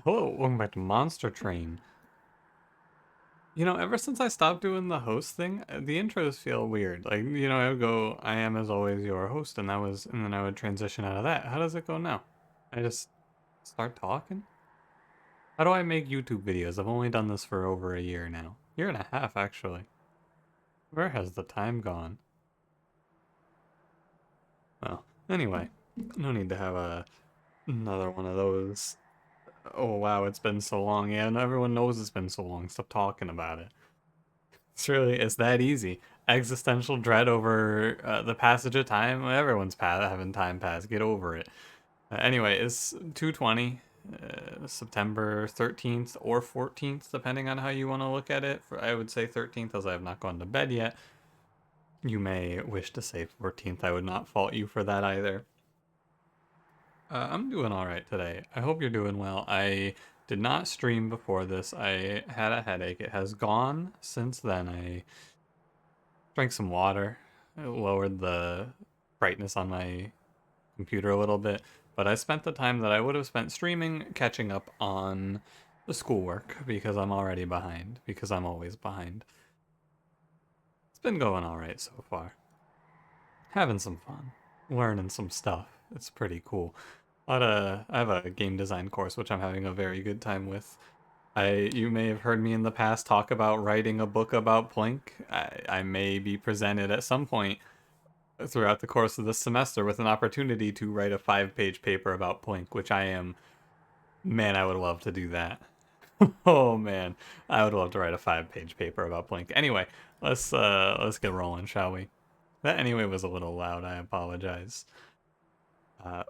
Hello, welcome back to Monster Train. You know, ever since I stopped doing the host thing, the intros feel weird. Like, you know, I would go, I am as always your host, and and then I would transition out of that. How does it go now? I just start talking? How do I make YouTube videos? I've only done this for over a year now. Year and a half, actually. Where has the time gone? Well, anyway, no need to have another one of those. Oh wow, it's been so long. Yeah, and everyone knows it's been so long. Stop talking about it. It's that easy. Existential dread over the passage of time. Well, everyone's having time pass. Get over it. Anyway, it's 2:20, September 13th or 14th, depending on how you want to look at it. I would say 13th, as I have not gone to bed yet. You may wish to say 14th. I would not fault you for that either. I'm doing all right today. I hope you're doing well. I did not stream before this. I had a headache. It has gone since then. I drank some water. I lowered the brightness on my computer a little bit, but I spent the time that I would have spent streaming catching up on the schoolwork because I'm already behind, because I'm always behind. It's been going all right so far. Having some fun, learning some stuff. It's pretty cool. I have a game design course which I'm having a very good time with. You may have heard me in the past talk about writing a book about Plink. I may be presented at some point throughout the course of this semester with an opportunity to write a 5-page paper about Plink, which man, I would love to do that. Oh man, I would love to write a 5-page paper about Plink. Anyway, let's get rolling, shall we? That anyway was a little loud. I apologize. Uh,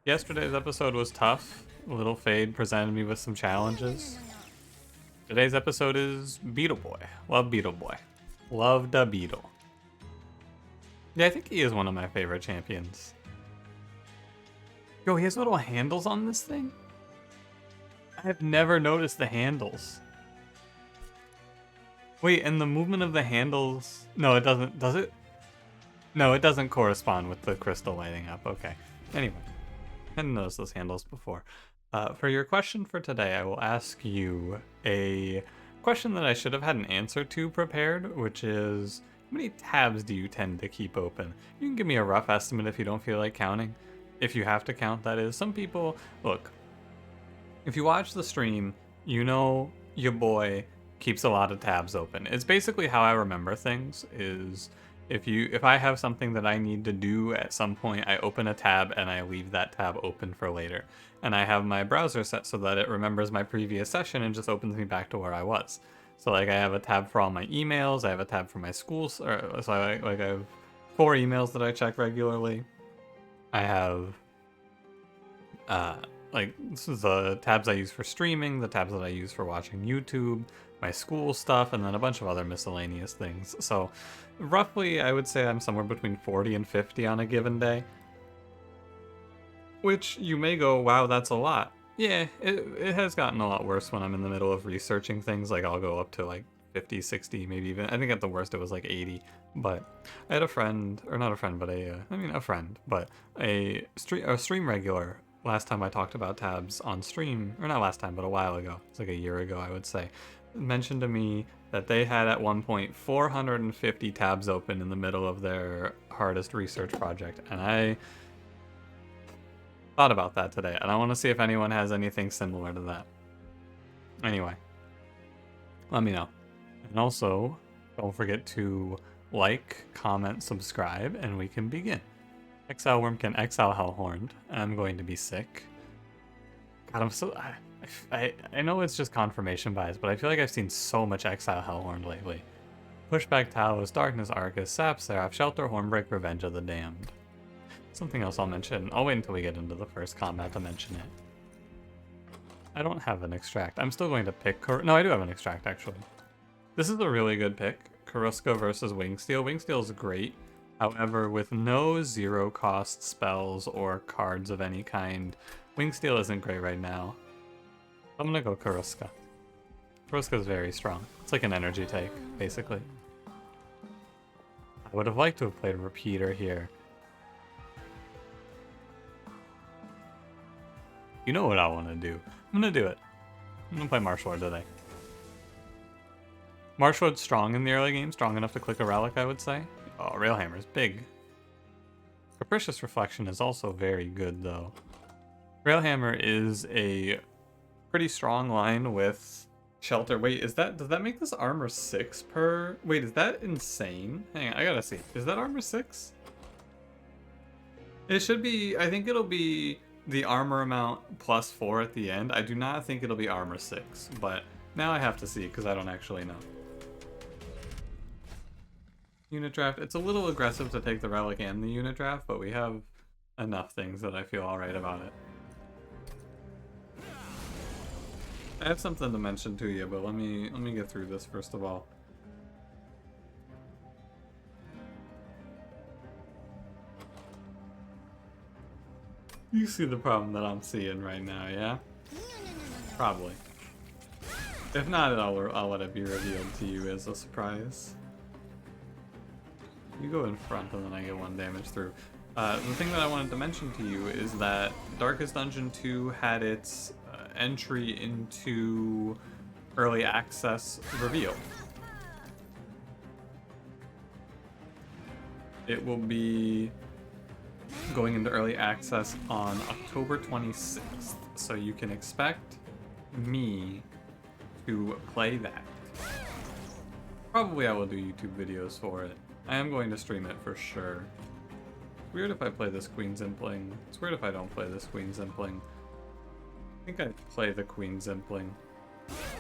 Yesterday's episode was tough. Little Fade presented me with some challenges. Today's episode is Beetle Boy. Love Beetle Boy. Love da Beetle. Yeah, I think he is one of my favorite champions. Yo, he has little handles on this thing? I've never noticed the handles. Wait, and the movement of the handles... No, it doesn't... Does it? No, it doesn't correspond with the crystal lighting up. Okay. Anyway, I hadn't noticed those handles before. For your question for today, I will ask you a question that I should have had an answer to prepared, which is... How many tabs do you tend to keep open? You can give me a rough estimate if you don't feel like counting. If you have to count, that is. Some people... Look, if you watch the stream, you know your boy keeps a lot of tabs open. It's basically how I remember things, is if I have something that I need to do at some point, I open a tab and I leave that tab open for later. And I have my browser set so that it remembers my previous session and just opens me back to where I was. So like I have a tab for all my emails, I have a tab for my schools, so I have 4 emails that I check regularly. I have like this is the tabs I use for streaming, the tabs that I use for watching YouTube, my school stuff, and then a bunch of other miscellaneous things. So roughly I would say I'm somewhere between 40 and 50 on a given day. Which you may go, wow, that's a lot. Yeah, it has gotten a lot worse when I'm in the middle of researching things. Like I'll go up to like 50, 60, maybe even, I think at the worst it was like 80. But I had a friend, or not a friend, but a friend, but a stream regular last time I talked about tabs on stream, or not last time, but a while ago. It's like a year ago, I would say. Mentioned to me that they had at one point 450 tabs open in the middle of their hardest research project. And I thought about that today, and I want to see if anyone has anything similar to that. Anyway, let me know. And also, don't forget to like, comment, subscribe, and we can begin. Exile Wurmkin, exile Hellhorned. I'm going to be sick. God, I'm so... I know it's just confirmation bias, but I feel like I've seen so much exile Hellhorned lately. Pushback Talos, Darkness Arcus, Sap Seraph, Shelter Hornbreak, Revenge of the Damned. Something else I'll mention. I'll wait until we get into the first combat to mention it. I don't have an extract. I'm still going to pick... No, I do have an extract, actually. This is a really good pick. Karuska versus Wingsteel. Wingsteel is great. However, with no 0-cost spells or cards of any kind, Wingsteel isn't great right now. I'm gonna go Karuska. Karuska is very strong. It's like an energy take, basically. I would have liked to have played a repeater here. You know what I want to do. I'm going to do it. I'm going to play Marshword today. Marshword's strong in the early game, strong enough to click a relic, I would say. Oh, Railhammer's big. Capricious Reflection is also very good, though. Railhammer is a pretty strong line with Shelter. Wait, does that make this armor 6 per... Wait, is that insane? Hang on, I gotta see. Is that armor 6? It should be... I think it'll be the armor amount plus 4 at the end. I do not think it'll be armor 6, but now I have to see because I don't actually know. Unit draft. It's a little aggressive to take the relic and the unit draft, but we have enough things that I feel alright about it. I have something to mention to you, but let me get through this first of all. You see the problem that I'm seeing right now, yeah? Probably. If not, I'll let it be revealed to you as a surprise. You go in front and then I get 1 damage through. The thing that I wanted to mention to you is that Darkest Dungeon 2 had its entry into early access revealed. It will be going into early access on October 26th, so you can expect me to play that. Probably I will do YouTube videos for it. I am going to stream it for sure. It's weird if I play this Queen's Impling. It's weird if I don't play this Queen's Impling. I think I play the Queen's Impling.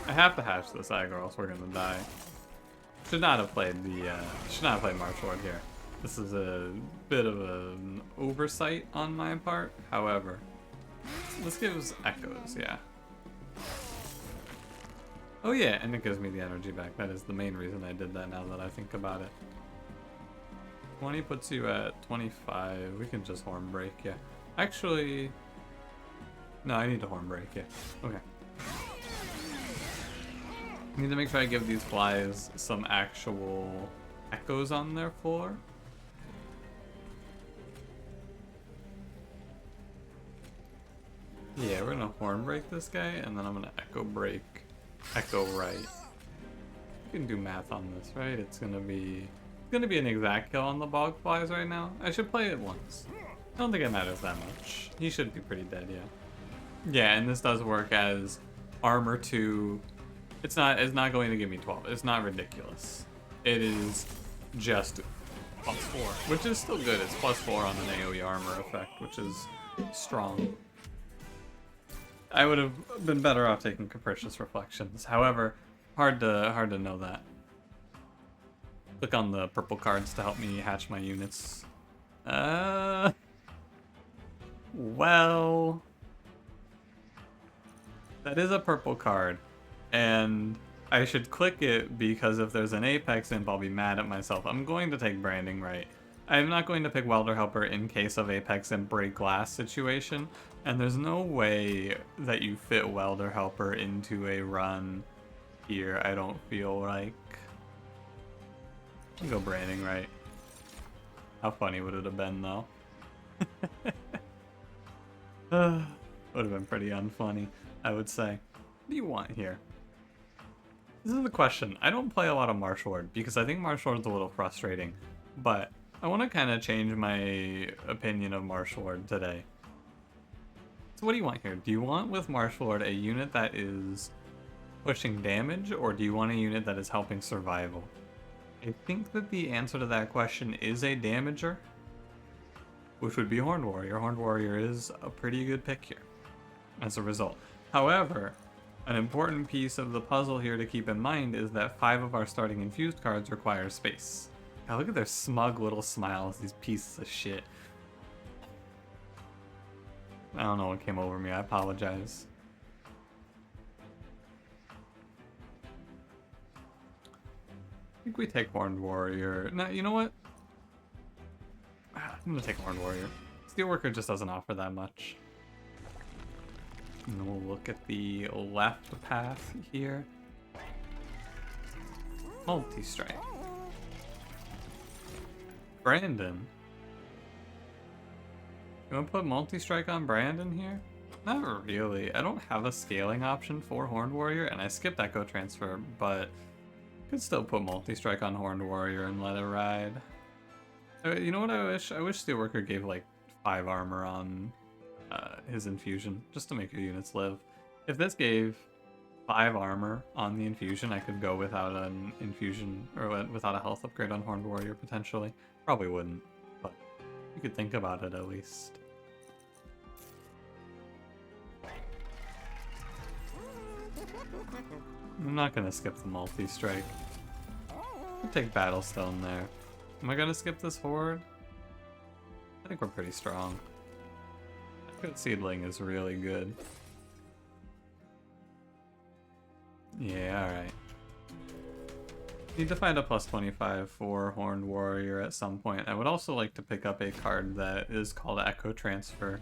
I have to hatch this egg or else we're gonna die. Should not have played Marshword here. This is a bit of an oversight on my part. However, this gives echoes, yeah. Oh yeah, and it gives me the energy back. That is the main reason I did that now that I think about it. 20 puts you at 25. We can just horn break, yeah. Actually, no, I need to horn break, yeah. Okay. I need to make sure I give these flies some actual echoes on their floor. Yeah, we're gonna horn break this guy, and then I'm gonna echo break, echo right. You can do math on this, right? It's gonna be an exact kill on the bog flies right now. I should play it once. I don't think it matters that much. He should be pretty dead, yeah. Yeah, and this does work as armor 2. It's not going to give me 12. It's not ridiculous. It is just plus 4, which is still good. It's plus 4 on an AoE armor effect, which is strong. I would have been better off taking Capricious Reflections. However, hard to know that. Click on the purple cards to help me hatch my units. Well, that is a purple card, and I should click it because if there's an Apex imp, I'll be mad at myself. I'm going to take Branding Right. I'm not going to pick Welder Helper in case of Apex imp break glass situation, and there's no way that you fit Welder Helper into a run here, I don't feel like. I'll go Branding Right. How funny would it have been, though? Would have been pretty unfunny, I would say. What do you want here? This is the question. I don't play a lot of Marshword because I think Marshword's a little frustrating, but I want to kind of change my opinion of Marshword today. So what do you want here? Do you want with Marshword a unit that is pushing damage, or do you want a unit that is helping survival? I think that the answer to that question is a damager, which would be Horned Warrior. Horned Warrior is a pretty good pick here as a result. However, an important piece of the puzzle here to keep in mind is that 5 of our starting infused cards require space. God, look at their smug little smiles, these pieces of shit. I don't know what came over me, I apologize. I think we take Horned Warrior. No, you know what? I'm gonna take Horned Warrior. Steelworker just doesn't offer that much. And we'll look at the left path here. Multi-strike. Brandon. You wanna put multi-strike on Brandon here? Not really. I don't have a scaling option for Horned Warrior, and I skipped Echo Transfer, but could still put multi-strike on Horned Warrior and let it ride. You know what I wish? I wish Steelworker gave like 5 armor on his infusion, just to make your units live. If this gave 5 armor on the infusion, I could go without an infusion, or without a health upgrade on Horned Warrior, potentially. Probably wouldn't, but you could think about it at least. I'm not gonna skip the multi-strike. I'll take Battlestone there. Am I gonna skip this horde? I think we're pretty strong. Good Seedling is really good. Yeah, alright. Need to find a plus 25 for Horned Warrior at some point. I would also like to pick up a card that is called Echo Transfer.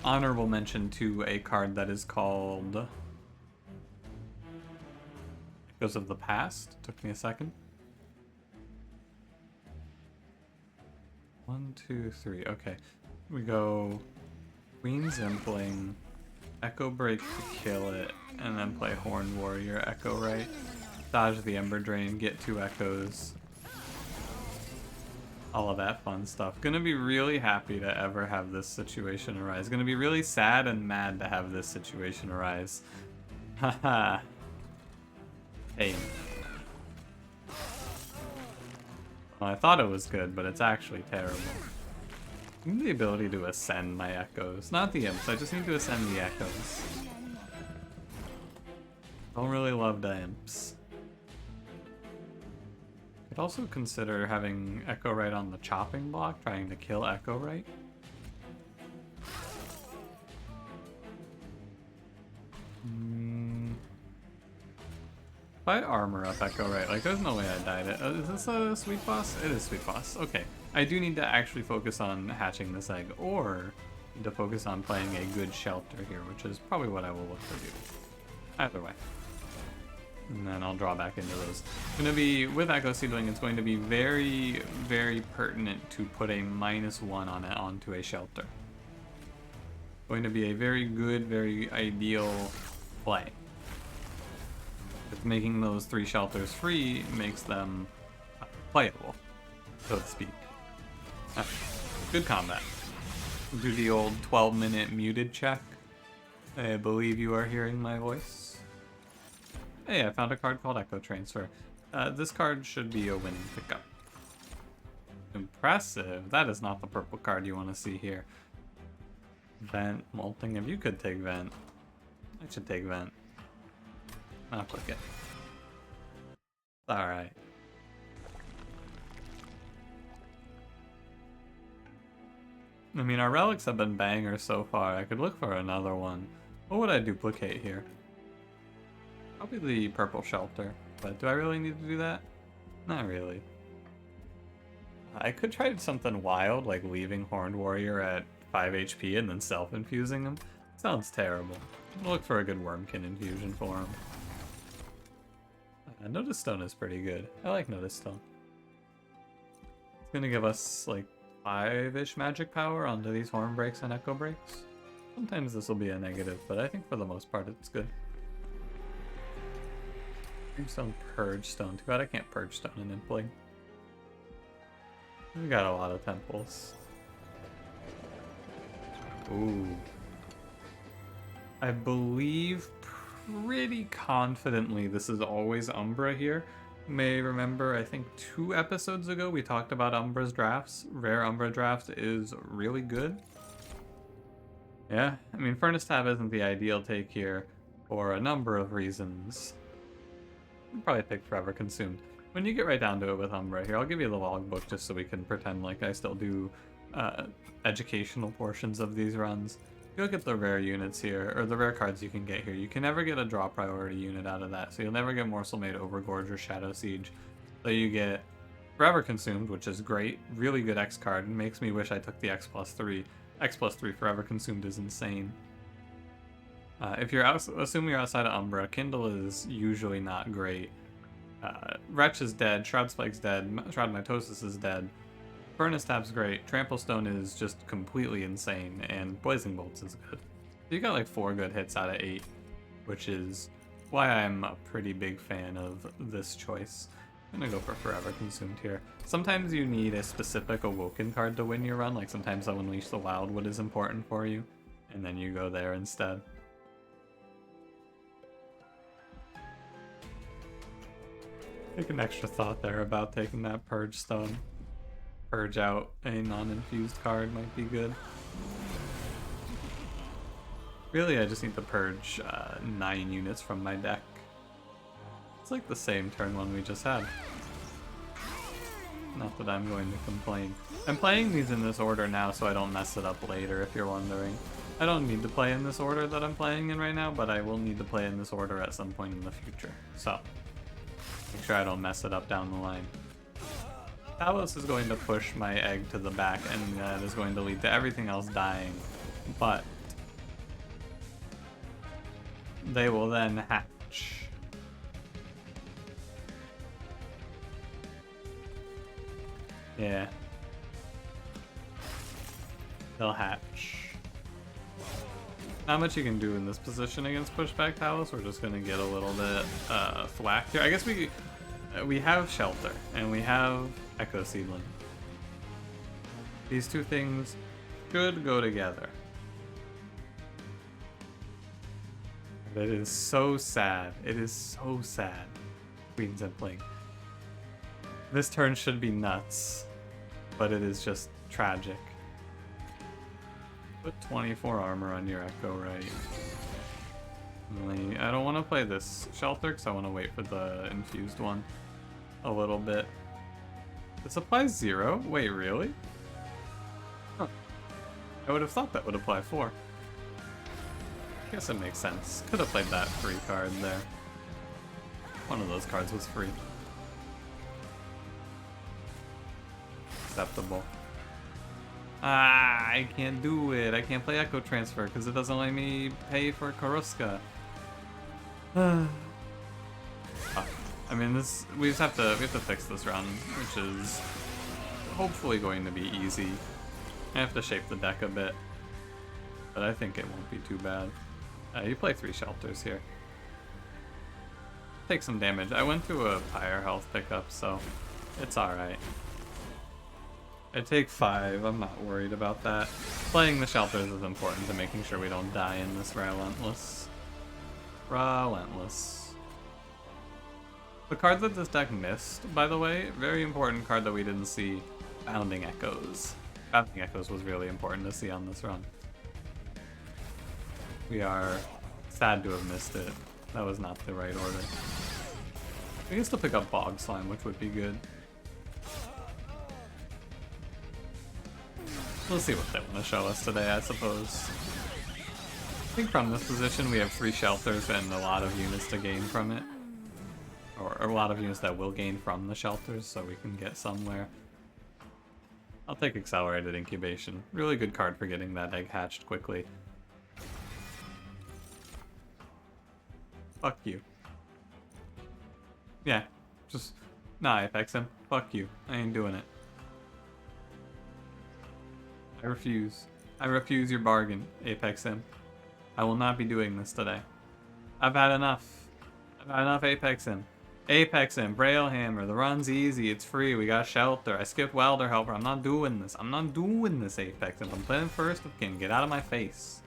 Honorable mention to a card that is called Echoes of the Past. Took me a second. 1, 2, 3. Okay. We go Queen's Impling, Echo Break to kill it, and then play Horned Warrior, Echo Right. Dodge the Ember Drain, get 2 Echoes. All of that fun stuff. Gonna be really happy to ever have this situation arise. Gonna be really sad and mad to have this situation arise. Haha. Pain. Well, I thought it was good, but it's actually terrible. I need the ability to ascend my echoes. Not the imps, I just need to ascend the echoes. Don't really love the imps. Could also consider having Echo Right on the chopping block, trying to kill Echo Right. If I armor up Echo Right, like there's no way I died it. Is this a sweet boss? It is sweet boss. Okay. I do need to actually focus on hatching this egg, or need to focus on playing a good shelter here, which is probably what I will look to do. Either way. And then I'll draw back into those. It's going to be, with Echo Seedling, it's going to be very, very pertinent to put a -1 on it onto a shelter. Going to be a very good, very ideal play. Because making those 3 shelters free makes them playable, so to speak. Good combat. Do the old 12-minute muted check. I believe you are hearing my voice. Hey, I found a card called Echo Transfer. This card should be a winning pickup. Impressive. That is not the purple card you want to see here. Vent, Molting. If you could take Vent, I should take Vent. I'll click it. Alright. I mean, our relics have been bangers so far. I could look for another one. What would I duplicate here? Probably the purple shelter. But do I really need to do that? Not really. I could try something wild, like leaving Horned Warrior at 5 HP and then self-infusing him. Sounds terrible. I'll look for a good Wurmkin infusion for him. Notice Stone is pretty good. I like Notice Stone. It's gonna give us like 5-ish magic power onto these Horn Breaks and Echo Breaks. Sometimes this will be a negative, but I think for the most part it's good. Stone, Purge Stone. Too bad I can't Purge Stone in Impling. We got a lot of temples. Ooh. I believe pretty confidently this is always Umbra here. You may remember, I think 2 episodes ago we talked about Umbra's drafts. Rare Umbra draft is really good. Yeah, I mean Furnace Tab isn't the ideal take here for a number of reasons. I'll probably pick Forever Consumed. When you get right down to it with Umbra here, I'll give you the logbook just so we can pretend like I still do educational portions of these runs. If you look at the rare units here, or the rare cards you can get here, you can never get a draw priority unit out of that, so you'll never get Morsel Maid, Overgorge, or Shadow Siege. So you get Forever Consumed, which is great, really good X card, and makes me wish I took the X+3. X+3 Forever Consumed is insane. If you're assuming you're outside of Umbra, Kindle is usually not great. Wretch is dead, Shroud Spike's dead, Shroud Mitosis is dead. Furnace Tap's great. Trample Stone is just completely insane, and Blazing Bolts is good. You got like 4 good hits out of 8, which is why I'm a pretty big fan of this choice. I'm gonna go for Forever Consumed here. Sometimes you need a specific Awoken card to win your run, like sometimes the Unleash the Wildwood is important for you, and then you go there instead. Take an extra thought there about taking that Purge Stone. Purge out a non-infused card might be good. Really, I just need to purge 9 units from my deck. It's like the same turn one we just had. Not that I'm going to complain. I'm playing these in this order now so I don't mess it up later, if you're wondering. I don't need to play in this order that I'm playing in right now, but I will need to play in this order at some point in the future. So, make sure I don't mess it up down the line. Talos is going to push my egg to the back, and that is going to lead to everything else dying. But they will then hatch. Yeah. They'll hatch. Not much you can do in this position against pushback Talos. We're just gonna get a little bit thwacked here. I guess we have Shelter, and we have Echo Seedling. These two things should go together. It is so sad. It is so sad. Queen's Impling. This turn should be nuts, but it is just tragic. Put 24 armor on your Echo, right? I don't want to play this Shelter because I want to wait for the infused one a little bit. This applies 0? Wait, really? Huh. I would have thought that would apply 4. Guess it makes sense. Could have played that free card there. One of those cards was free. Acceptable. Ah, I can't do it. I can't play Echo Transfer because it doesn't let me pay for Karuska. I mean, we have to fix this round, which is hopefully going to be easy. I have to shape the deck a bit, but I think it won't be too bad. You play 3 Shelters here. Take some damage. I went to a higher health pickup, so it's alright. I take 5, I'm not worried about that. Playing the Shelters is important to making sure we don't die in this Relentless. The card that this deck missed, by the way, very important card that we didn't see, Bounding Echoes. Bounding Echoes was really important to see on this run. We are sad to have missed it. That was not the right order. We can still pick up Bog Slime, which would be good. We'll see what they want to show us today, I suppose. I think from this position we have 3 Shelters and a lot of units to gain from it. Or a lot of units that will gain from the Shelters, so we can get somewhere. I'll take Accelerated Incubation. Really good card for getting that egg hatched quickly. Fuck you. Yeah, just... Nah, Apex him. Fuck you. I ain't doing it. I refuse. I refuse your bargain, Apex him. I will not be doing this today. I've had enough. I've had enough Apex him. Apex him, Braille Hammer, the run's easy, it's free, we got Shelter. I skipped Welder Helper, I'm not doing this. I'm not doing this, Apex him. I'm playing first with King, get out of my face.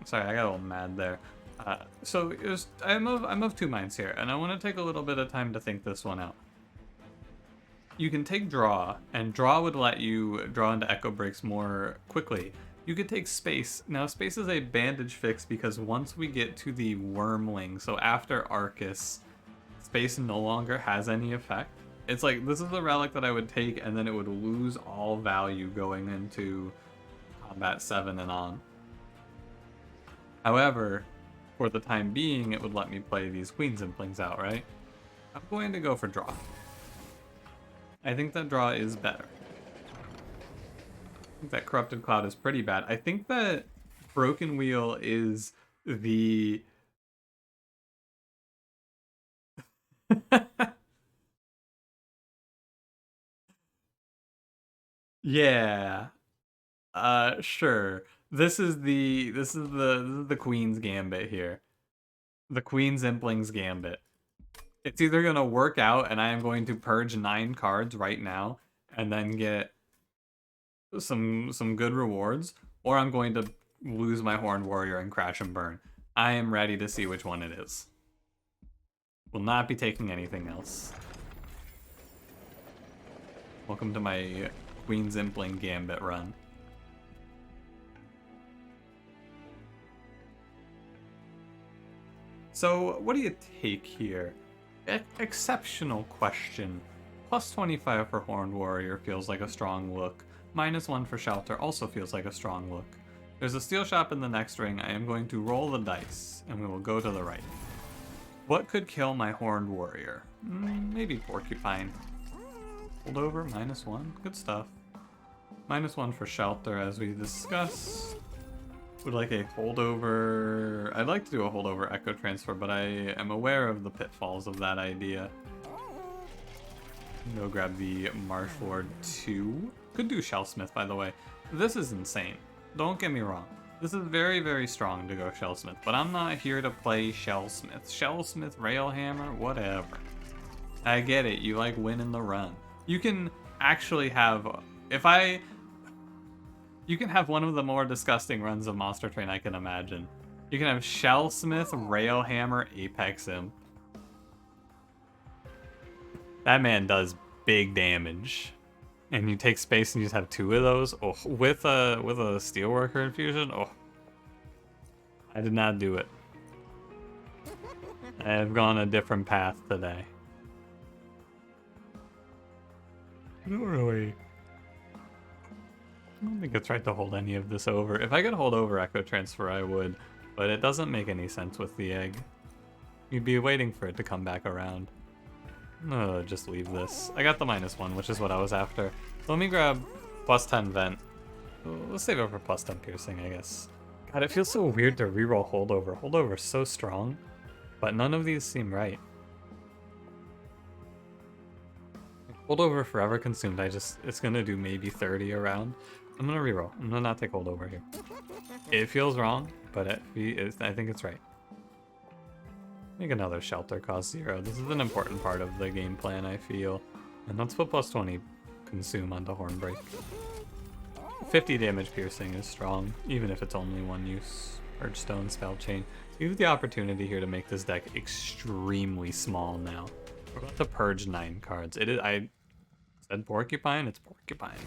Sorry, I got a little mad there. So I'm of 2 minds here, and I want to take a little bit of time to think this one out. You can take Draw, and Draw would let you draw into Echo Breaks more quickly. You could take Space. Now, Space is a bandage fix because once we get to the Wurmling, so after Arcus, Space no longer has any effect. It's like, this is the relic that I would take, and then it would lose all value going into Combat 7 and on. However, for the time being, it would let me play these Queen's Implings out, right? I'm going to go for Draw. I think that Draw is better. I think that Corrupted Cloud is pretty bad. I think that Broken Wheel is the... Yeah. Sure. This is the Queen's Gambit here. The Queen's Impling's Gambit. It's either gonna work out and I am going to purge 9 cards right now and then get some good rewards, or I'm going to lose my Horned Warrior and crash and burn. I am ready to see which one it is. Will not be taking anything else. Welcome to my Queen's Impling Gambit run. So, what do you take here? Exceptional question. Plus 25 for Horned Warrior feels like a strong look. -1 for Shelter also feels like a strong look. There's a steel shop in the next ring. I am going to roll the dice, and we will go to the right. What could kill my Horned Warrior? Maybe Porcupine. Holdover, -1. Good stuff. -1 for Shelter, as we discussed. Would like a holdover. I'd like to do a holdover Echo Transfer, but I am aware of the pitfalls of that idea. Go grab the Marsh Lord 2. Could do Shellsmith, by the way. This is insane. Don't get me wrong. This is very, very strong to go Shellsmith, but I'm not here to play Shellsmith. Shellsmith, Railhammer, whatever. I get it. You like winning the run. You can actually have... You can have one of the more disgusting runs of Monster Train I can imagine. You can have Shellsmith, Railhammer, Apex Imp. That man does big damage. And you take space and you just have 2 of those. Oh, with a Steelworker infusion. Oh, I did not do it. I have gone a different path today. I don't think it's right to hold any of this over. If I could hold over Echo Transfer, I would. But it doesn't make any sense with the egg. You'd be waiting for it to come back around. No, just leave this. I got the -1, which is what I was after. So let me grab +10 Vent. Let's save it for +10 Piercing, I guess. God, it feels so weird to reroll Holdover. Holdover's so strong, but none of these seem right. Holdover Forever Consumed, it's gonna do maybe 30 around. I'm gonna reroll. I'm gonna not take Holdover here. It feels wrong, but I think it's right. Make another Shelter, cost 0. This is an important part of the game plan, I feel. And let's put +20 Consume onto Hornbreak. 50 damage piercing is strong, even if it's only 1 use. Purge Stone, Spell Chain. You have the opportunity here to make this deck extremely small now. We're about to purge 9 cards. I said Porcupine, it's Porcupine.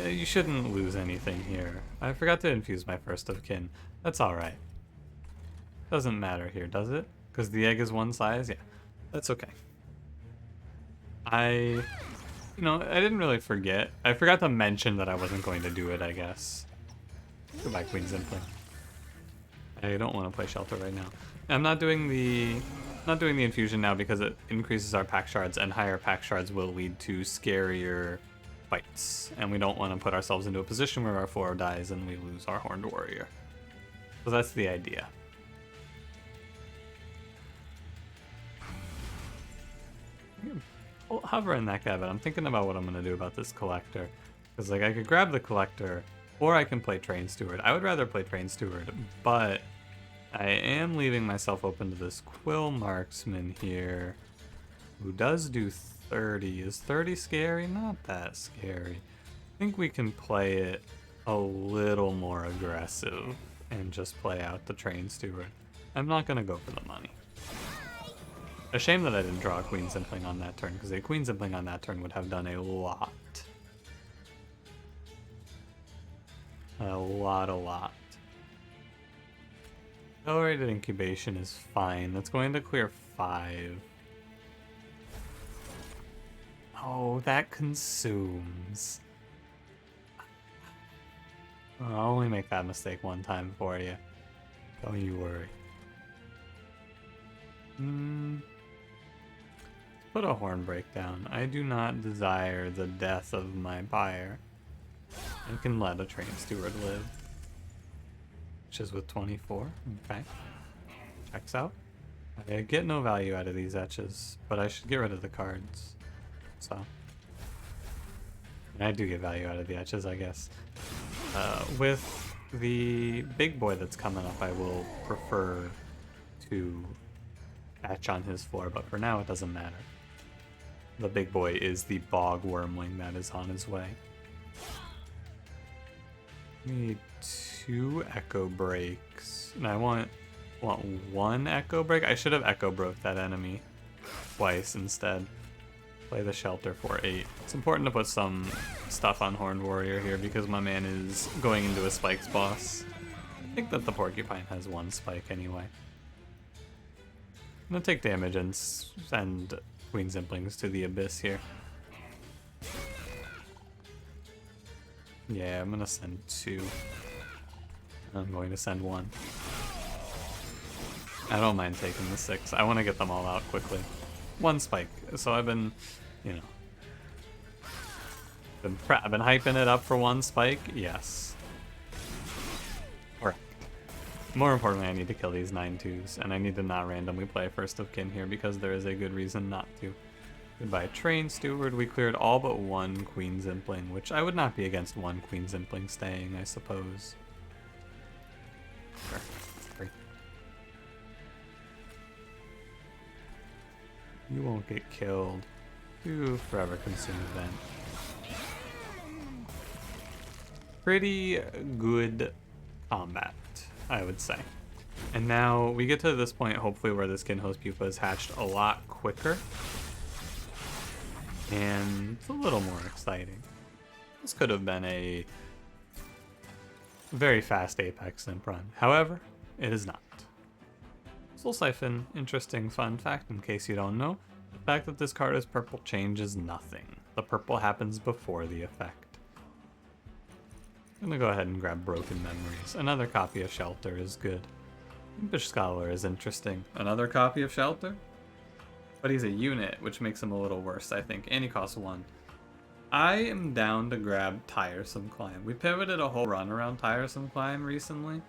You shouldn't lose anything here. I forgot to infuse my First of Kin. That's alright. Doesn't matter here, does it? Because the egg is one size? Yeah, that's okay. I didn't really forget. I forgot to mention that I wasn't going to do it, I guess. Goodbye, Queen's Impling. I don't want to play Shelter right now. I'm not doing the infusion now because it increases our pack shards, and higher pack shards will lead to scarier fights. And we don't want to put ourselves into a position where our 4 dies and we lose our Horned Warrior. So that's the idea. I'll hover in that Gambit. I'm thinking about what I'm going to do about this Collector. Because I could grab the Collector, or I can play Train Steward. I would rather play Train Steward, but I am leaving myself open to this Quill Marksman here, who does do 30. Is 30 scary? Not that scary. I think we can play it a little more aggressive and just play out the Train Steward. I'm not going to go for the money. A shame that I didn't draw a Queen's Impling on that turn, because a Queen's Impling on that turn would have done a lot. A lot. Accelerated Incubation is fine. That's going to clear 5. Oh, that consumes. I'll only make that mistake one time for you. Don't you worry. Put a Hornbreak down. I do not desire the death of my buyer. I can let a Train Steward live. Which is with 24. Okay. Checks out. I get no value out of these etches, but I should get rid of the cards. So. And I do get value out of the etches, I guess. With the big boy that's coming up, I will prefer to etch on his floor, but for now it doesn't matter. The big boy is the bog Wurmling that is on his way. Need 2 echo breaks. And I want 1 echo break. I should have echo broke that enemy twice instead. Play the shelter for 8. It's important to put some stuff on Horned Warrior here because my man is going into a spikes boss. I think that the porcupine has 1 spike anyway. I'm gonna take damage and send Queen's Implings to the abyss here. Yeah, I'm gonna send 2. I'm going to send 1. I don't mind taking the 6. I want to get them all out quickly. 1 spike. So I've been, you know, I've been hyping it up for 1 spike. Yes. Correct. More importantly, I need to kill these 9/2s, and I need to not randomly play First of Kin here because there is a good reason not to. Goodbye, Train Steward. We cleared all but 1 Queen's Impling, which I would not be against 1 Queen's Impling staying, I suppose. Sure. Free. You won't get killed. You forever consume event. Pretty good combat, I would say. And now we get to this point, hopefully, where the Skin Host Pupa is hatched a lot quicker. And it's a little more exciting. This could have been a very fast Apex Imp run. However, it is not. Soul Siphon, interesting fun fact in case you don't know. The fact that this card is purple changes nothing. The purple happens before the effect. I'm gonna go ahead and grab Broken Memories. Another copy of Shelter is good. Impish Scholar is interesting. Another copy of Shelter? But he's a unit, which makes him a little worse, I think. And he costs 1. I am down to grab Tiresome Climb. We pivoted a whole run around Tiresome Climb recently.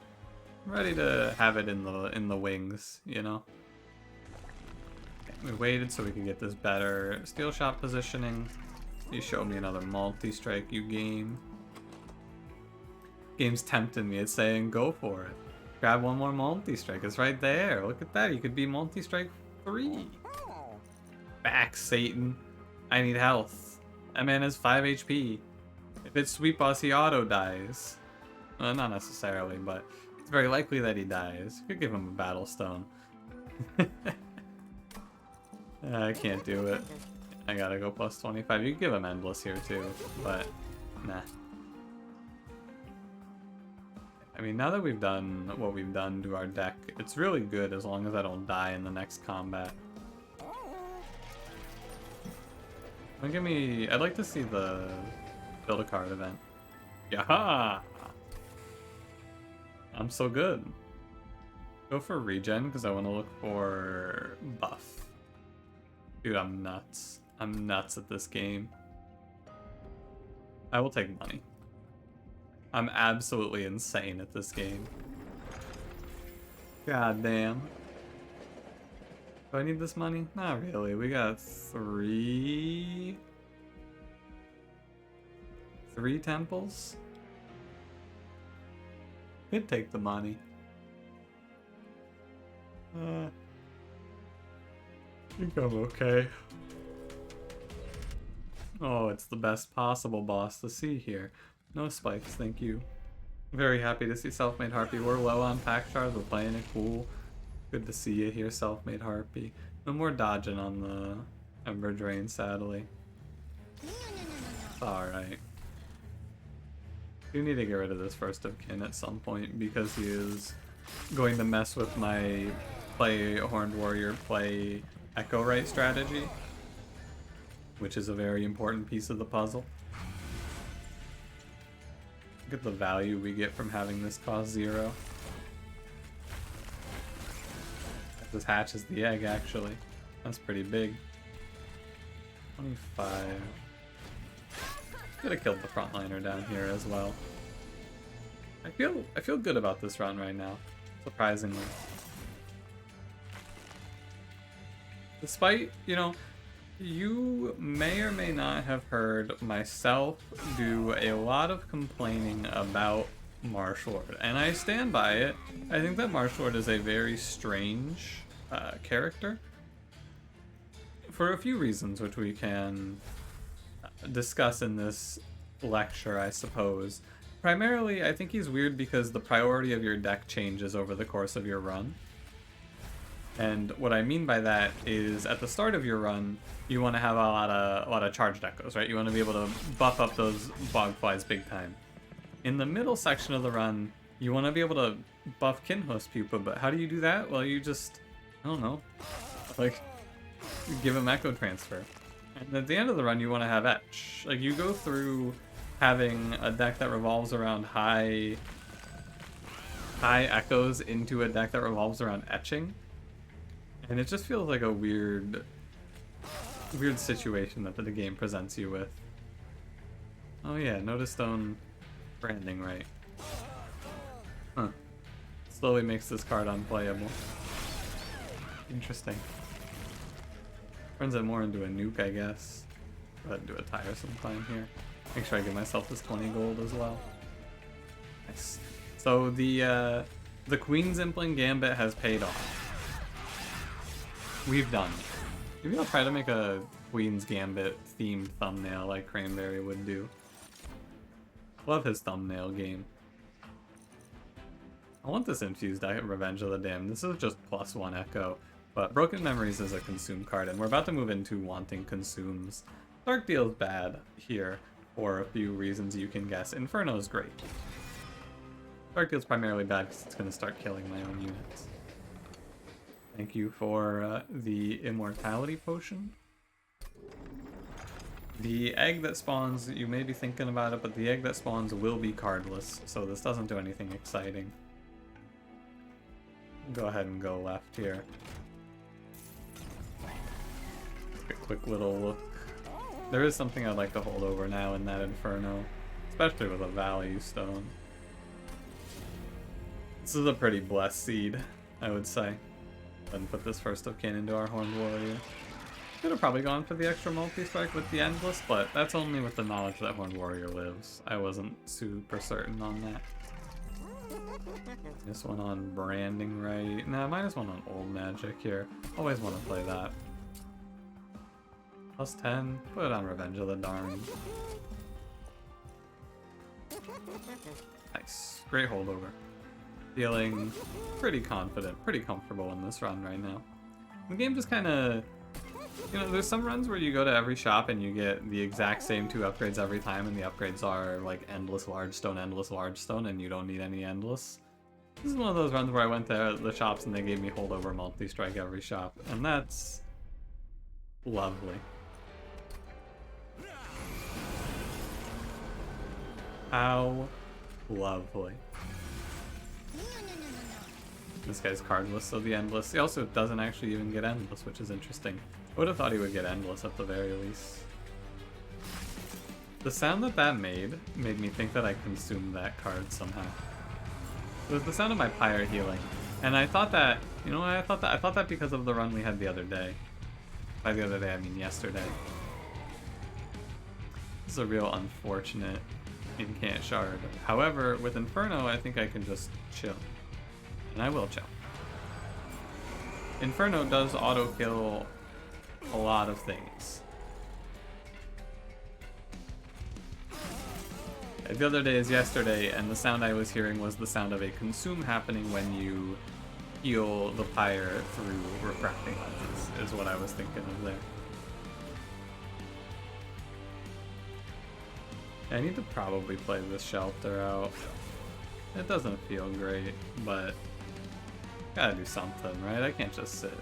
I'm ready to have it in the wings, you know? Okay, we waited so we could get this better Steel Shot positioning. You showed me another multi-strike, you game. Game's tempting me. It's saying go for it. Grab 1 more multi-strike. It's right there. Look at that. You could be multi-strike 3. Back, Satan. I need health. That man has 5 HP. If it's Sweet Boss, he auto dies. Well, not necessarily, but it's very likely that he dies. Could give him a Battle Stone. I can't do it. I gotta go plus 25. You could give him Endless here too, but nah. I mean, now that we've done what we've done to our deck, it's really good as long as I don't die in the next combat. I'd like to see the build a card event. Yaha! I'm so good. Go for regen because I want to look for buff. Dude, I'm nuts. I'm nuts at this game. I will take money. I'm absolutely insane at this game. God damn. Do I need this money? Not really. We got 3 temples. Could take the money. I think I'm okay. Oh, it's the best possible boss to see here. No spikes, thank you. Very happy to see Self-Made Harpy. We're low on pack shards. We're playing it cool. Good to see you here, Self-Made Harpy. No more dodging on the Ember Drain, sadly. It's alright. Do need to get rid of this First of Kin at some point because he is going to mess with my play Horned Warrior, play Echo Right strategy, which is a very important piece of the puzzle. Look at the value we get from having this cost 0. This hatches the egg, actually. That's pretty big. 25. Could have killed the frontliner down here as well. I feel good about this run right now, surprisingly. Despite, you know, You may or may not have heard myself do a lot of complaining about Marshword, and I stand by it. I think that Marshword is a very strange character for a few reasons, which we can discuss in this lecture, I suppose. Primarily, I think he's weird because the priority of your deck changes over the course of your run. And what I mean by that is, at the start of your run, you want to have a lot of charged echoes, right? You want to be able to buff up those bogflies big time. In the middle section of the run, you want to be able to buff Kinhost Pupa, but how do you do that? Well, you just, I don't know, like, give him Echo Transfer. And at the end of the run, you want to have Etch. Like, you go through having a deck that revolves around high echoes into a deck that revolves around etching. And it just feels like a weird situation that the game presents you with. Oh yeah, Notice Stone branding right. Huh. Slowly makes this card unplayable. Interesting. Turns it more into a nuke, I guess. Go ahead and do a tiresome climb here. Make sure I give myself this 20 gold as well. Nice. So the Queen's Impling Gambit has paid off. We've done it. Maybe I'll try to make a Queen's Gambit themed thumbnail like Cranberry would do. Love his thumbnail game. I want this infused Revenge of the Damned. This is just +1 echo. But Broken Memories is a consume card, and we're about to move into wanting consumes. Dark Deal's bad here for a few reasons you can guess. Inferno's great. Dark Deal's primarily bad because it's going to start killing my own units. Thank you for the Immortality Potion. The egg that spawns, you may be thinking about it, but the egg that spawns will be cardless, so this doesn't do anything exciting. Go ahead and go left here. A quick little look. There is something I'd like to hold over now in that Inferno, especially with a Value Stone. This is a pretty blessed seed, I would say. And put this first of kin into our Horned Warrior. Could have probably gone for the extra multi-strike with the Endless, but that's only with the knowledge that Horned Warrior lives. I wasn't super certain on that. This one on Branding Right. Nah, minus one on Old Magic here. Always want to play that. +10. Put it on Revenge of the Darned. Nice. Great holdover. Feeling pretty confident, pretty comfortable in this run right now. The game just kind of, you know, there's some runs where you go to every shop and you get the exact same 2 upgrades every time, and the upgrades are like Endless Large Stone, and you don't need any Endless. This is one of those runs where I went to the shops and they gave me holdover multi-strike every shop, and that's lovely. How lovely. This guy's cardless, so the Endless. He also doesn't actually even get Endless, which is interesting. I would have thought he would get Endless at the very least. The sound that made me think that I consumed that card somehow. It was the sound of my Pyre healing. And I thought that, you know what I thought that? I thought that because of the run we had the other day. By the other day, I mean yesterday. This is a real unfortunate Incant Shard. However, with Inferno, I think I can just chill. And I will chill. Inferno does auto-kill a lot of things. The other day is yesterday, and the sound I was hearing was the sound of a consume happening when you heal the Pyre through refracting lenses, is what I was thinking of there. I need to probably play this Shelter out. It doesn't feel great, but gotta do something, right? I can't just sit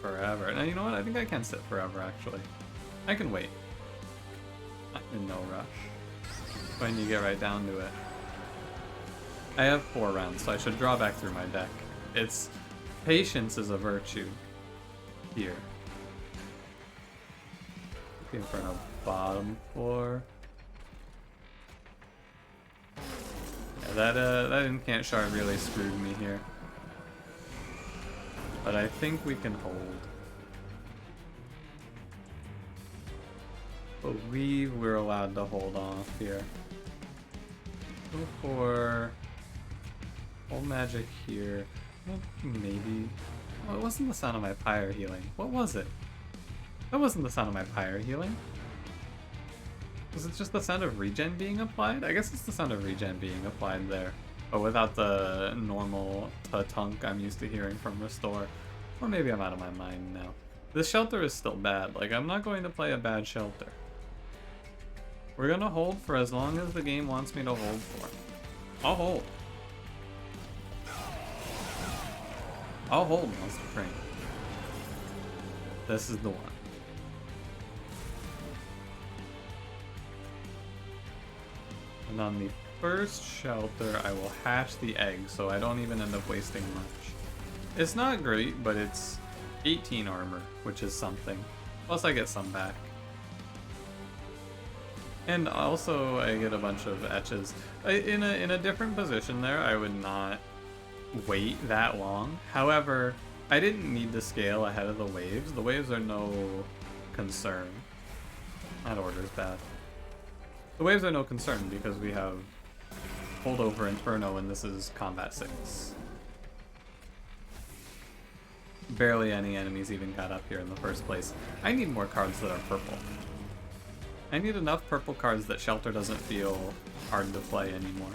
forever. Now, you know what? I think I can sit forever, actually. I can wait. I'm in no rush. When you get right down to it. I have 4 rounds, so I should draw back through my deck. It's... patience is a virtue here. Looking for a bottom 4. Yeah, that Incant Shard really screwed me here. But I think we can hold. believe we're allowed to hold off here. Go for hold magic here. Maybe. Oh, it wasn't the sound of my pyre healing. What was it? That wasn't the sound of my pyre healing. Was it just the sound of regen being applied? I guess it's the sound of regen being applied there. But without the normal ta-tunk I'm used to hearing from Restore. Or maybe I'm out of my mind now. This shelter is still bad. Like, I'm not going to play a bad shelter. We're gonna hold for as long as the game wants me to hold for. I'll hold. I'll hold monstertrain. This is the one. And on the first shelter, I will hatch the egg so I don't even end up wasting much. It's not great, but it's 18 armor, which is something. Plus I get some back. And also I get a bunch of etches. In a different position there, I would not wait that long. However, I didn't need to scale ahead of the waves. The waves are no concern. That order's bad. The waves are no concern because we have holdover Inferno and this is combat 6. Barely any enemies even got up here in the first place. I need more cards that are purple. I need enough purple cards that Shelter doesn't feel hard to play anymore.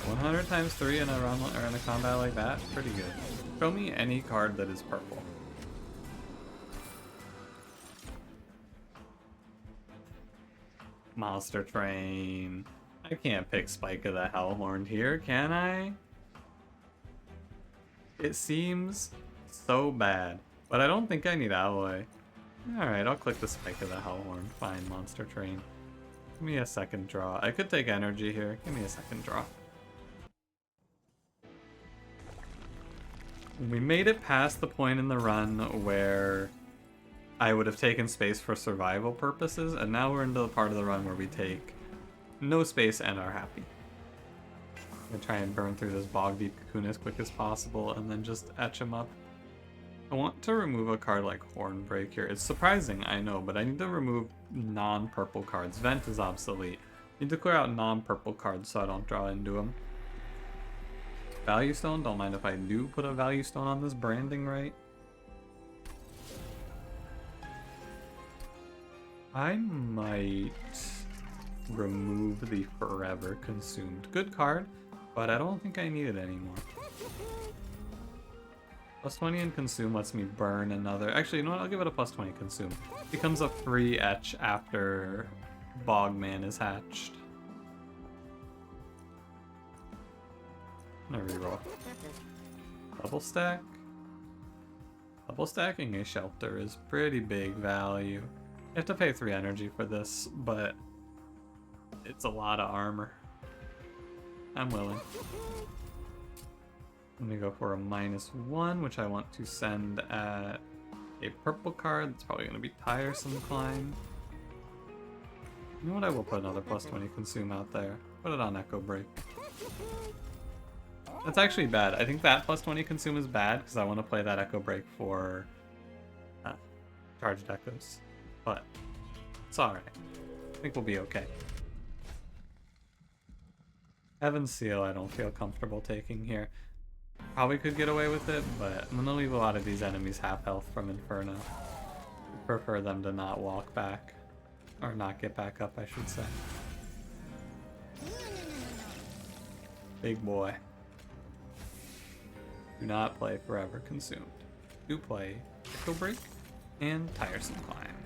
100 times 3 in a run or in a combat like that? Pretty good. Show me any card that is purple. Monstertrain. I can't pick Spike of the Hellhorned here, can I? It seems so bad, but I don't think I need Alloy. Alright, I'll click the Spike of the Hellhorned. Fine, Monstertrain. Give me a second draw. I could take energy here. Give me a second draw. We made it past the point in the run where I would have taken space for survival purposes, and now we're into the part of the run where we take no space and are happy. I'm gonna try and burn through this bog deep cocoon as quick as possible and then just etch him up. I want to remove a card like Hornbreak here. It's surprising, I know, but I need to remove non-purple cards. Vent is obsolete. I need to clear out non-purple cards so I don't draw into them. Value Stone, don't mind if I do put a Value Stone on this branding right. I might remove the Forever Consumed. Good card, but I don't think I need it anymore. Plus 20 and Consume lets me burn another. Actually, you know what? I'll give it a plus 20 Consume. Becomes a free etch after Bogman is hatched. I'm gonna reroll. Double stack. Double stacking a shelter is pretty big value. You have to pay 3 energy for this, but it's a lot of armor. I'm willing. I'm gonna go for a -1, which I want to send at a purple card. It's probably gonna be tiresome climb. You know what? I will put another plus 20 Consume out there. Put it on Echo Break. That's actually bad. I think that plus 20 Consume is bad because I want to play that Echo Break for Charged Echoes. But it's alright. I think we'll be okay. Heaven's Seal I don't feel comfortable taking here. Probably could get away with it, but I'm gonna leave a lot of these enemies half health from Inferno. I prefer them to not walk back. Or not get back up, I should say. Big boy. Do not play Forever Consumed. Do play Echo Break and Tiresome Climb.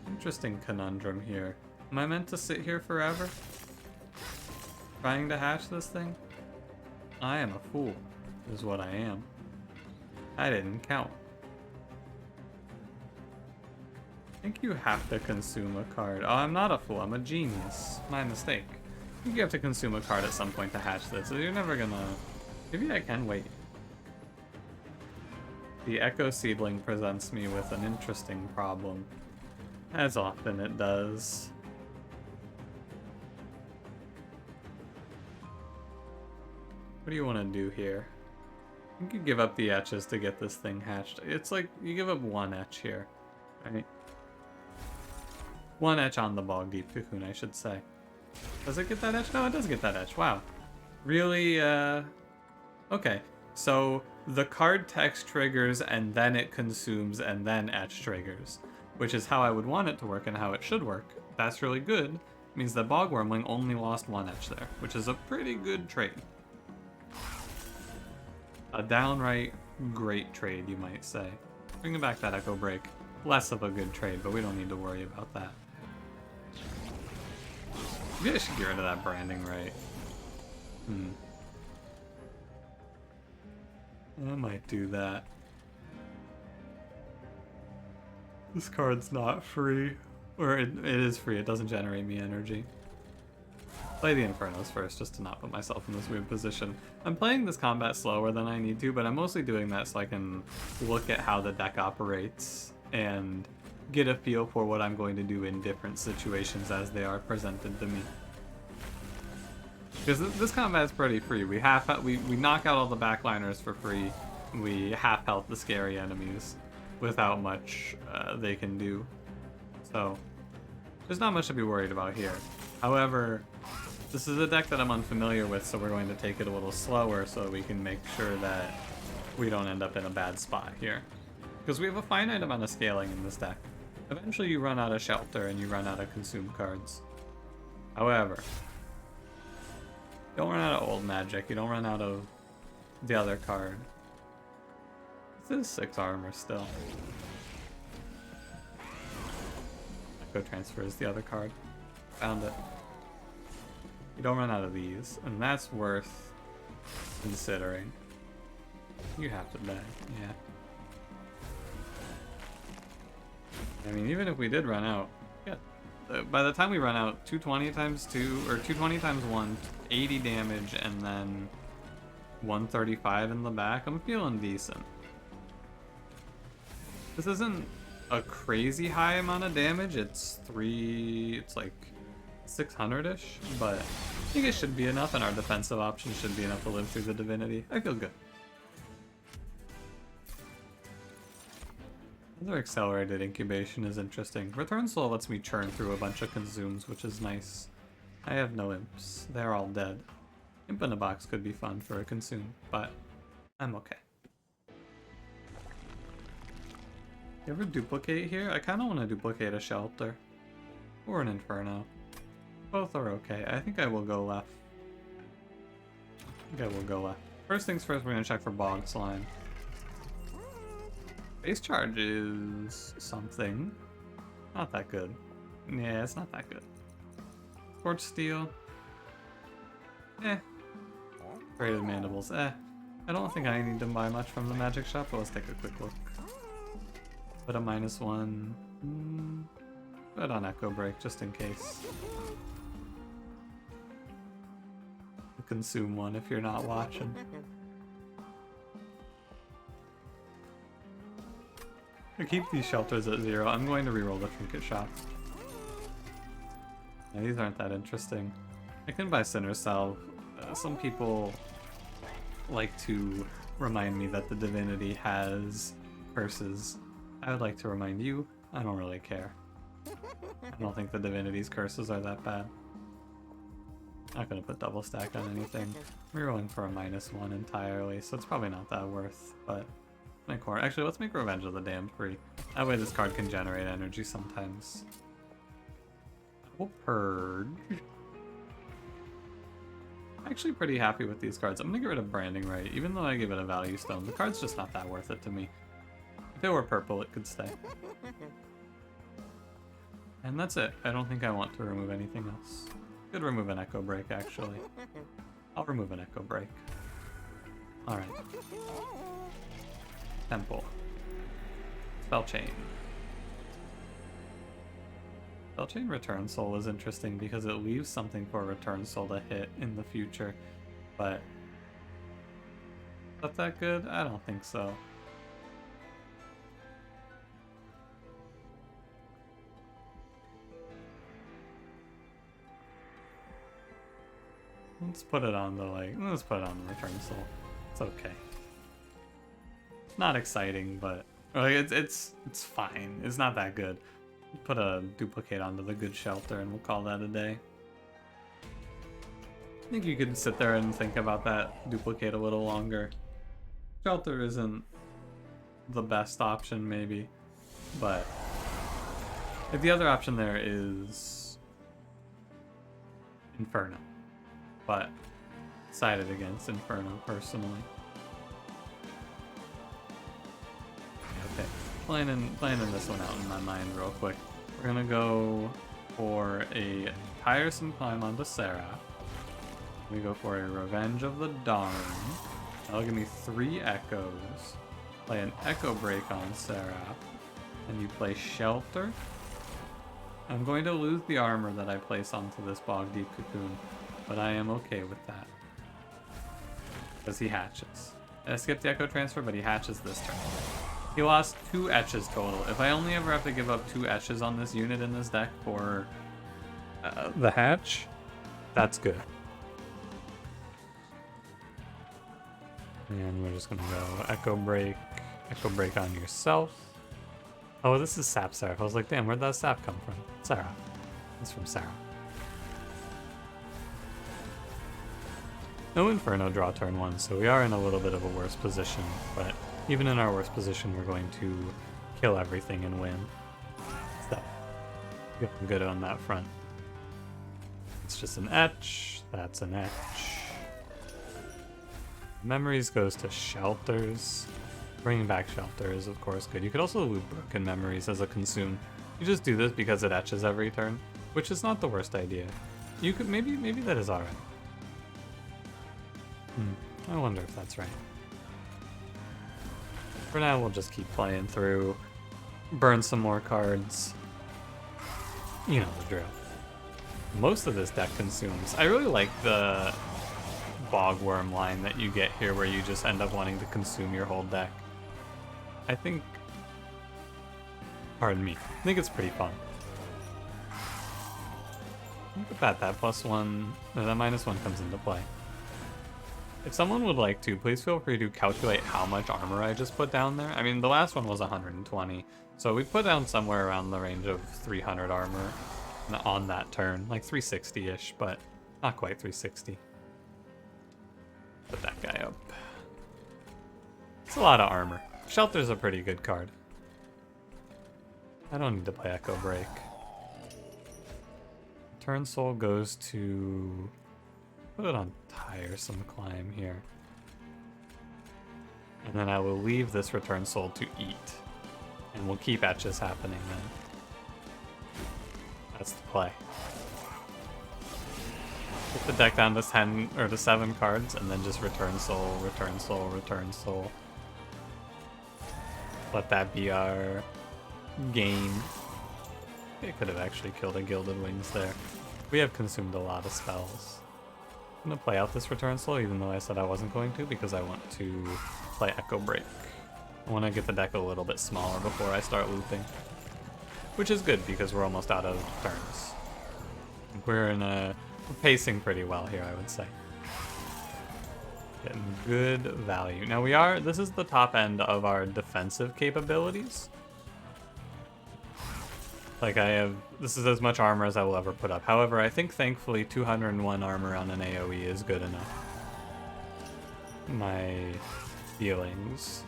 Interesting conundrum here. Am I meant to sit here forever? Trying to hatch this thing? I am a fool, is what I am. I didn't count. I think you have to consume a card. Oh, I'm not a fool, I'm a genius. My mistake. I think you have to consume a card at some point to hatch this, so you're never gonna... Maybe I can wait. The Echo Seedling presents me with an interesting problem. As often it does. What do you want to do here? You could give up the etches to get this thing hatched. It's like you give up one etch here, right? One etch on the Bog Deep Cocoon, I should say. Does it get that etch? No, it does get that etch. Wow. Really, okay. So the card text triggers and then it consumes and then etch triggers, which is how I would want it to work and how it should work. That's really good. It means that Bog Wurmling only lost one etch there, which is a pretty good trade. A downright great trade, you might say. Bringing back that Echo Break. Less of a good trade, but we don't need to worry about that. Maybe I should get rid of that branding right. I might do that. This card's not free. Or it is free, it doesn't generate me energy. Play the Infernos first, just to not put myself in this weird position. I'm playing this combat slower than I need to, but I'm mostly doing that so I can look at how the deck operates and get a feel for what I'm going to do in different situations as they are presented to me. Because this combat is pretty free. We knock out all the backliners for free. We half health the scary enemies without much they can do. So there's not much to be worried about here. However, this is a deck that I'm unfamiliar with, so we're going to take it a little slower so we can make sure that we don't end up in a bad spot here. Because we have a finite amount of scaling in this deck. Eventually you run out of shelter and you run out of consume cards. However, you don't run out of old magic, you don't run out of the other card. This is 6 armor still. Echo Transfer is the other card. Found it. You don't run out of these, and that's worth considering. You have to die, yeah. I mean, even if we did run out, yeah. By the time we run out, 220 times 2, or 220 times 1, 80 damage, and then 135 in the back, I'm feeling decent. This isn't a crazy high amount of damage, it's like 600-ish, but I think it should be enough, and our defensive options should be enough to live through the Divinity. I feel good. Another accelerated incubation is interesting. Return Soul lets me churn through a bunch of consumes, which is nice. I have no imps. They're all dead. Imp in a box could be fun for a consume, but I'm okay. You ever duplicate here? I kind of want to duplicate a shelter. Or an inferno. Both are okay. I think I will go left. First things first, we're going to check for bog slime. Base charge is something. Not that good. Yeah, it's not that good. Torch steel. Braided mandibles. I don't think I need to buy much from the magic shop, but let's take a quick look. Put a -1. Put on Echo Break just in case. Consume one if you're not watching. I keep these shelters at 0. I'm going to reroll the trinket shop. Yeah, these aren't that interesting. I can buy Sinner Salve. Some people like to remind me that the Divinity has curses. I would like to remind you, I don't really care. I don't think the Divinity's curses are that bad. Not gonna put double stack on anything. We're rolling for a -1 entirely, so it's probably not that worth, but actually, let's make Revenge of the Damned free. That way this card can generate energy sometimes. We'll purge. Actually pretty happy with these cards. I'm gonna get rid of Branding Right, even though I give it a value stone. The card's just not that worth it to me. If it were purple, it could stay. And that's it. I don't think I want to remove anything else. Could remove an Echo Break, actually. I'll remove an Echo Break. Alright. Temple. Spell Chain. Spell Chain Return Soul is interesting because it leaves something for Return Soul to hit in the future, but is that good? I don't think so. Let's put it on the Return Soul. It's okay. not exciting, but like it's fine. It's not that good. Put a duplicate onto the good shelter and we'll call that a day. I think you could sit there and think about that duplicate a little longer. Shelter isn't the best option maybe, but if the other option there is Inferno, but decided against Inferno personally. Okay, planning this one out in my mind real quick. We're gonna go for a tiresome climb onto Seraph. We go for a Revenge of the Dawn. That'll give me 3 echoes. Play an Echo Break on Seraph. And you play Shelter. I'm going to lose the armor that I place onto this Bog Deep Cocoon, but I am okay with that. Because he hatches. I skipped the Echo Transfer, but he hatches this turn. He lost 2 etches total. If I only ever have to give up 2 etches on this unit in this deck for the hatch, that's good. And we're just gonna go Echo Break on yourself. Oh, this is Sap Seraph. I was like, damn, where'd that sap come from? Sarah. It's from Sarah. No Inferno draw turn 1, so we are in a little bit of a worse position, but even in our worst position, we're going to kill everything and win. So, feeling good on that front. It's just an etch. That's an etch. Memories goes to Shelters. Bringing back Shelter is of course good. You could also loot Broken Memories as a consume. You just do this because it etches every turn, which is not the worst idea. You could maybe that is alright. I wonder if that's right. For now, we'll just keep playing through, burn some more cards. You know the drill. Most of this deck consumes. I really like the Bogworm line that you get here where you just end up wanting to consume your whole deck. I think, pardon me, I think it's pretty fun. Look at that +1, no, that -1 comes into play. If someone would like to, please feel free to calculate how much armor I just put down there. I mean, the last one was 120, so we put down somewhere around the range of 300 armor on that turn, like 360-ish, but not quite 360. Put that guy up. It's a lot of armor. Shelter's a pretty good card. I don't need to play Echo Break. Turn Soul goes to... put it on Tiresome Climb here. And then I will leave this Return Soul to eat. And we'll keep etches happening then. That's the play. Get the deck down to 10 or to 7 cards, and then just Return Soul, Return Soul, Return Soul. Let that be our game. It could have actually killed a Gilded Wings there. We have consumed a lot of spells. I'm gonna play out this Return Soul, even though I said I wasn't going to, because I want to play Echo Break. I want to get the deck a little bit smaller before I start looping. Which is good, because we're almost out of turns. We're pacing pretty well here, I would say. Getting good value. Now this is the top end of our defensive capabilities. Like this is as much armor as I will ever put up. However, I think thankfully 201 armor on an AoE is good enough. My feelings.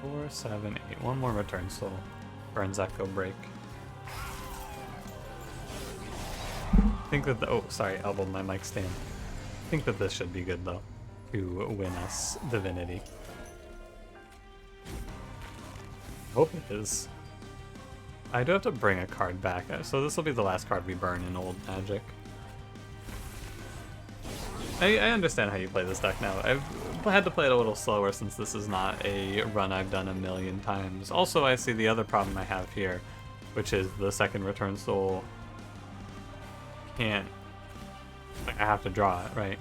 4, 7, 8. One more Return Soul. Burns Echo Break. I think that oh, sorry, elbowed my mic stand. I think that this should be good though, to win us Divinity. Hope it is. I do have to bring a card back, so this will be the last card we burn in Old Magic. I understand how you play this deck now. I've had to play it a little slower since this is not a run I've done a million times. Also, I see the other problem I have here, which is the second Return Soul can't... like, I have to draw it, right?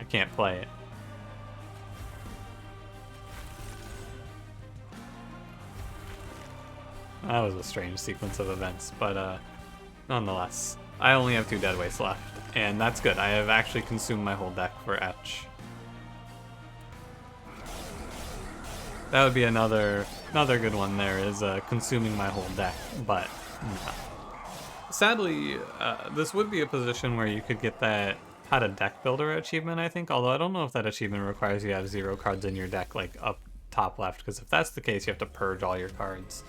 I can't play it. That was a strange sequence of events, but nonetheless, I only have 2 Deadweights left, and that's good. I have actually consumed my whole deck for Etch. That would be another good one there, is consuming my whole deck, but no. Sadly, this would be a position where you could get that How to Deck Builder achievement, I think, although I don't know if that achievement requires you to have 0 cards in your deck, like, up top left, because if that's the case, you have to purge all your cards,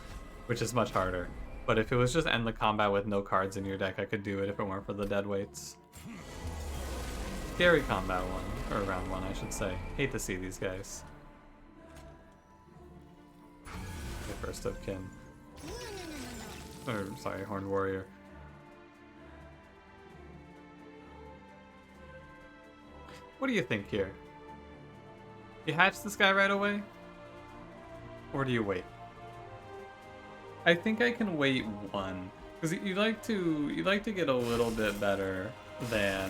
which is much harder. But if it was just end the combat with no cards in your deck, I could do it if it weren't for the dead weights. Scary combat one, or round one, I should say. Hate to see these guys. Okay, first of kin. Or, sorry, Horned Warrior. What do you think here? You hatch this guy right away? Or do you wait? I think I can wait one. Because you'd like to get a little bit better than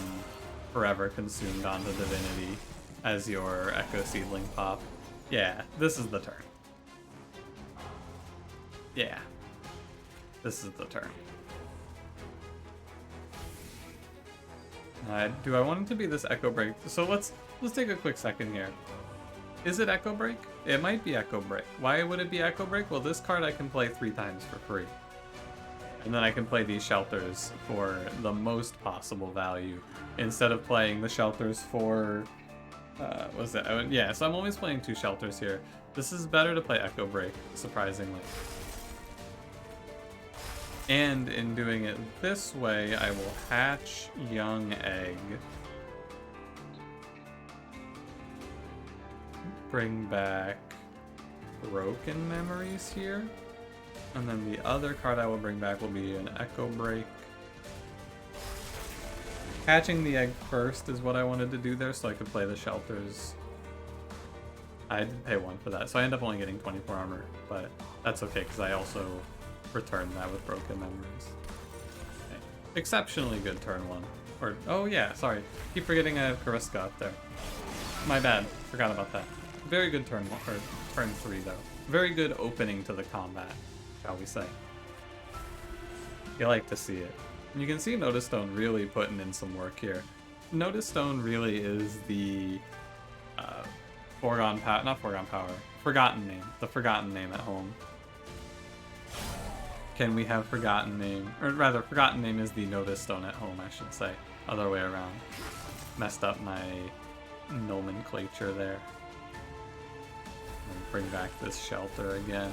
Forever Consumed onto Divinity as your Echo Seedling pop. Yeah, this is the turn. Yeah. This is the turn. Do I want it to be this Echo Break? So let's take a quick second here. Is it Echo Break? It might be Echo Break. Why would it be Echo Break? Well, this card I can play 3 times for free. And then I can play these shelters for the most possible value, instead of playing the shelters for... what's that? Oh, yeah, so I'm always playing 2 shelters here. This is better to play Echo Break, surprisingly. And in doing it this way, I will hatch Young Egg. Bring back Broken Memories here. And then the other card I will bring back will be an Echo Break. Hatching the egg first is what I wanted to do there, so I could play the shelters. I did pay 1 for that, so I end up only getting 24 armor, but that's okay, because I also returned that with Broken Memories. Okay. Exceptionally good turn 1. Or, oh yeah, sorry. Keep forgetting I have Kariska up there. My bad, forgot about that. Very good turn 1, or turn 3 though. Very good opening to the combat, shall we say. You like to see it. You can see Notice Stone really putting in some work here. Notice Stone really is the Forgotten Name. The Forgotten Name at home. Can we have Forgotten Name? Or rather, Forgotten Name is the Notice Stone at home, I should say. Other way around. Messed up my nomenclature there. And bring back this shelter again.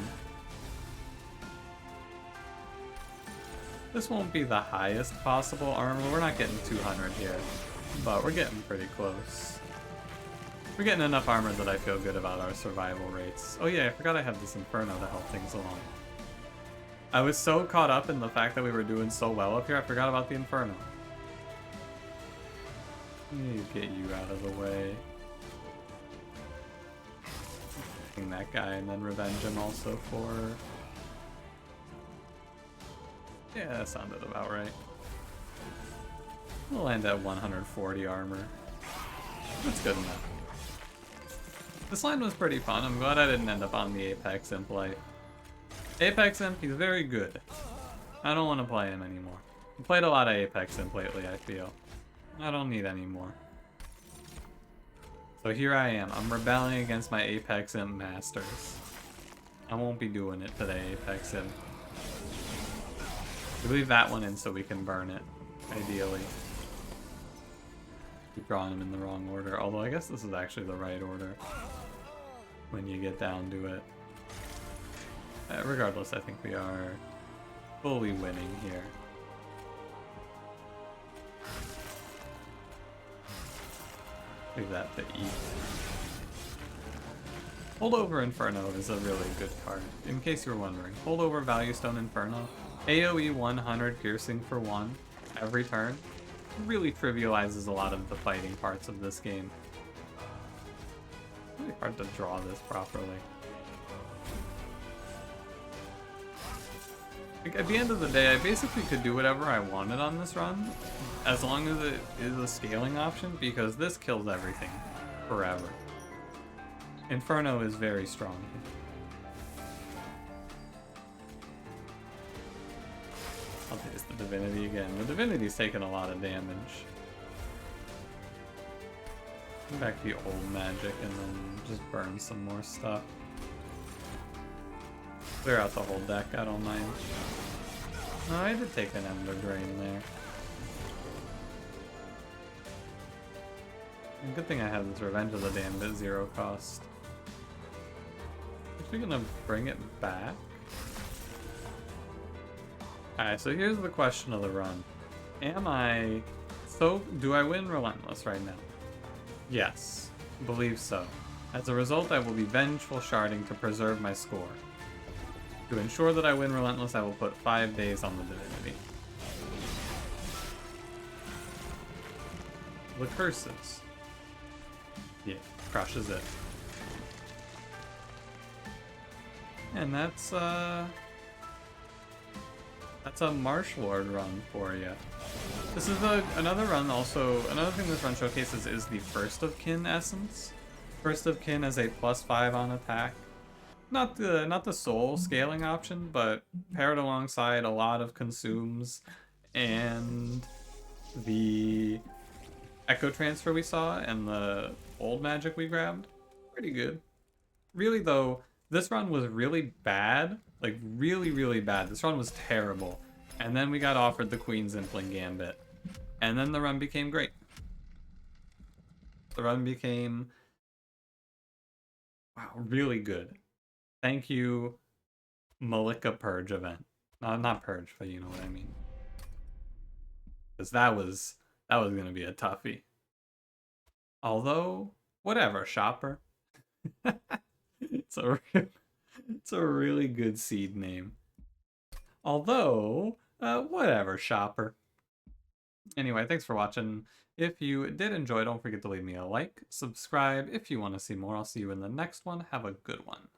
This won't be the highest possible armor. We're not getting 200 here, but we're getting pretty close. We're getting enough armor that I feel good about our survival rates. Oh yeah, I forgot I had this Inferno to help things along. I was so caught up in the fact that we were doing so well up here, I forgot about the Inferno. Let me get you out of the way. Taking that guy and then revenge him also for... Yeah, that sounded about right. We'll end at 140 armor. That's good enough. This line was pretty fun. I'm glad I didn't end up on the Apex Imp light. Apex Imp, he's very good. I don't want to play him anymore. I've played a lot of Apex Imp lately, I feel. I don't need any more. So here I am. I'm rebelling against my Apex Imp masters. I won't be doing it today, Apex Imp. We leave that one in so we can burn it, ideally. Keep drawing them in the wrong order, although I guess this is actually the right order when you get down to it. Regardless, I think we are fully winning here. Leave that to eat. Holdover Inferno is a really good card, in case you were wondering. Holdover Value Stone Inferno. AoE 100 piercing for 1 every turn. Really trivializes a lot of the fighting parts of this game. It's really hard to draw this properly. Like, at the end of the day, I basically could do whatever I wanted on this run, as long as it is a scaling option, because this kills everything forever. Inferno is very strong. I'll use the Divinity again. The Divinity's taking a lot of damage. Go back to the old magic and then just burn some more stuff. Clear out the whole deck, I don't mind. No, I did take an Ender Drain there. And good thing I had this Revenge of the Damned at 0 cost. Are we gonna bring it back? Alright, so here's the question of the run. Do I win Relentless right now? Yes, believe so. As a result, I will be vengeful sharding to preserve my score. To ensure that I win Relentless, I will put 5 days on the Divinity. The curses. Yeah, crushes it. And that's a Marsh Lord run for you. This is another run also. Another thing this run showcases is the First of Kin essence. First of Kin as a +5 on attack. Not the soul scaling option, but paired alongside a lot of consumes and the Echo Transfer we saw and the old magic we grabbed. Pretty good. Really though, this run was really bad. Like really, really bad. This run was terrible. And then we got offered the Queen's Impling Gambit. And then the run became great. The run became, wow, really good. Thank you, Malika Purge event. Not Purge, but you know what I mean. Because that was gonna be a toughie. Although, whatever, Shopper. It's a really good seed name. Although, whatever, Shopper. Anyway, thanks for watching. If you did enjoy, don't forget to leave me a like, subscribe if you want to see more. I'll see you in the next one. Have a good one.